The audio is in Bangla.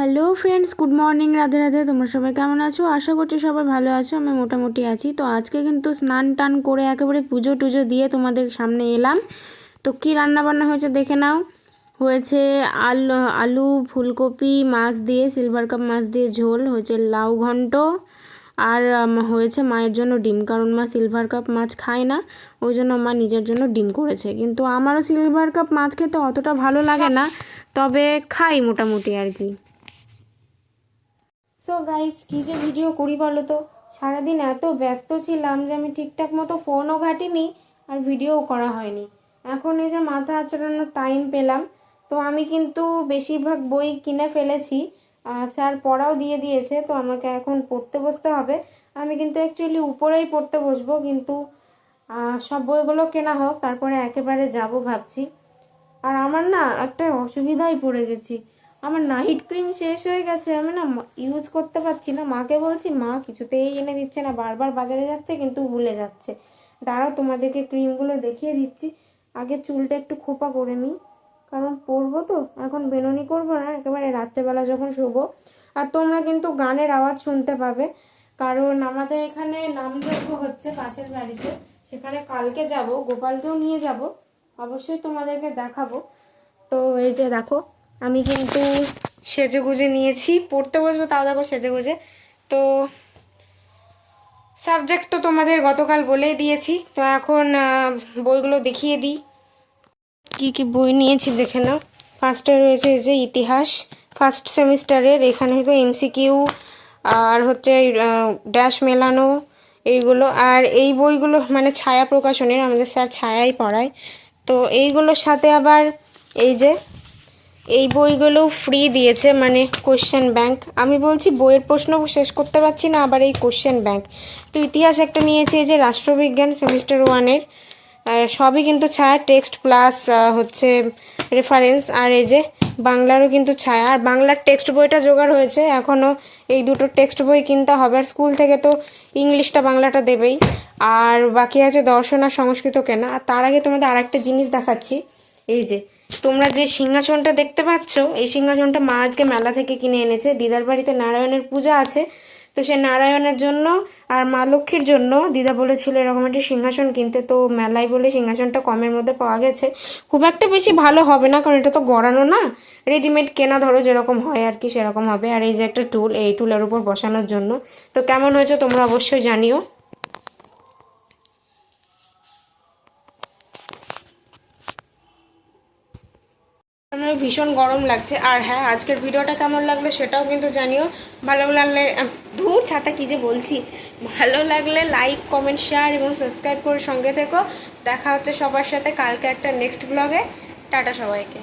Hello friends, good morning, Radhe Radhe. তোমরা সবাই কেমন আছো? আশা করছি সবাই ভালো আছো। আমি মোটামুটি আছি। তো আজকে কিন্তু স্নান টান করে একেবারে পুজো টুজো দিয়ে তোমাদের সামনে এলাম। তো কী রান্নাবান্না হয়েছে দেখে নাও। হয়েছে আলু আলু ফুলকপি মাছ দিয়ে, সিলভার কাপ মাছ দিয়ে ঝোল হয়েছে, লাউ ঘন্ট, আর হয়েছে মায়ের জন্য ডিম, কারণ মা সিলভার কাপ মাছ খায় না, ওই জন্য মা নিজের জন্য ডিম করেছে। কিন্তু আমারও সিলভার কাপ মাছ খেতে অতটা ভালো লাগে না, তবে খাই মোটামুটি আর কি। সো গাইস, কী যে ভিডিও করি বলো তো, সারাদিন এত ব্যস্ত ছিলাম যে আমি ঠিকঠাক মতো ফোনও ঘাটিনি আর ভিডিওও করা হয়নি। এখন এই যে মাথা আঁচড়ানোর টাইম পেলাম, তো আমি কিন্তু বেশিরভাগ বই কিনে ফেলেছি। স্যার পড়াও দিয়ে দিয়েছে, তো আমাকে এখন পড়তে বসতে হবে। আমি কিন্তু অ্যাকচুয়ালি উপরেই পড়তে বসবো, কিন্তু সব বইগুলো কেনা হোক, তারপরে একেবারে যাব ভাবছি। আর আমার না একটা অসুবিধায় পড়ে গেছি, আমার নাইট ক্রিম শেষ হয়ে গেছে, আমি না ইউজ করতে পারছি না। মাকে বলছি, মা কিছুতেই এনে দিচ্ছে না, বারবার বাজারে যাচ্ছে কিন্তু ভুলে যাচ্ছে। দাঁড়াও তোমাদেরকে ক্রিমগুলো দেখিয়ে দিচ্ছি। আগে চুলটা একটু খোপা করে নিই, কারণ পরবো তো, এখন বেনুনি করবো না, একেবারে রাত্রেবেলা যখন শোবো। আর তোমরা কিন্তু গানের আওয়াজ শুনতে পাবে, কারণ আমাদের এখানে নামযজ্ঞ হচ্ছে পাশের বাড়িতে, সেখানে কালকে যাব, গোপালকেও নিয়ে যাব, অবশ্যই তোমাদেরকে দেখাবো। তো এই যে দেখো, আমি কিন্তু সেজে গুজে নিয়েছি, পড়তে বসবো, তাও দেখো সেজে গুজে। তো সাবজেক্ট তো তোমাদের গতকাল বলেই দিয়েছি। তো এখন বইগুলো দেখিয়ে দিই, কি কি বই নিয়েছি দেখে নাও। ফার্স্টে রয়েছে এই যে ইতিহাস, ফার্স্ট সেমিস্টারের। এখানে হয়তো এমসিকিউ আর হচ্ছে ড্যাশ মেলানো এইগুলো। আর এই বইগুলো মানে ছায়া প্রকাশনের, আমাদের স্যার ছায়াই পড়ায়। তো এইগুলোর সাথে আবার এই যে এই বইগুলো ফ্রি দিয়েছে, মানে কোশ্চেন ব্যাংক। আমি বলছি বইয়ের প্রশ্ন শেষ করতে পারছি না, আবার এই কোশ্চেন ব্যাংক। তো ইতিহাস একটা নিয়েছে, এই যে রাষ্ট্রবিজ্ঞান সেমিস্টার 1-এর, সবই কিন্তু ছায়া, টেক্সট প্লাস হচ্ছে রেফারেন্স। আর এই যে বাংলারও কিন্তু ছায়া, আর বাংলার টেক্সট বইটা জোগাড় হয়েছে, এখনও এই দুটো টেক্সট বই কিনতে হবে। আর স্কুল থেকে তো ইংলিশটা বাংলাটা দেবেই, আর বাকি আছে দর্শন আর সংস্কৃত কেনা। আর তার আগে তোমাদের আরেকটা জিনিস দেখাচ্ছি। এই যে তোমরা যে সিংহাসনটা দেখতে পাচ্ছ, এই সিংহাসনটা মা আজকে মেলা থেকে কিনে এনেছে। দিদার বাড়িতে নারায়ণের পূজা আছে, তো সে নারায়ণের জন্য আর মা লক্ষ্মীর জন্য দিদা বলেছিল এরকম একটা সিংহাসন কিনতে। তো মেলায় বলে সিংহাসনটা কমের মধ্যে পাওয়া গেছে। খুব একটা বেশি ভালো হবে না, কারণ এটা তো গড়ানো না, রেডিমেড কেনা, ধরো যেরকম হয় আর কি সেরকম হবে। আর এই যে একটা টুল, এই টুলের উপর বসানোর জন্য। তো কেমন হয়েছে তোমরা অবশ্যই জানিও। আমার ভীষণ গরম লাগছে। আর হ্যাঁ, আজকের ভিডিওটা কেমন লাগলো সেটাও কিন্তু জানিও। ভালো লাগলে, ধুর ছাতা কী যে বলছি, ভালো লাগলে লাইক কমেন্ট শেয়ার এবং সাবস্ক্রাইব করে সঙ্গে থেকো। দেখা হচ্ছে সবার সাথে কালকে একটা নেক্সট ব্লগে। টাটা সবাইকে।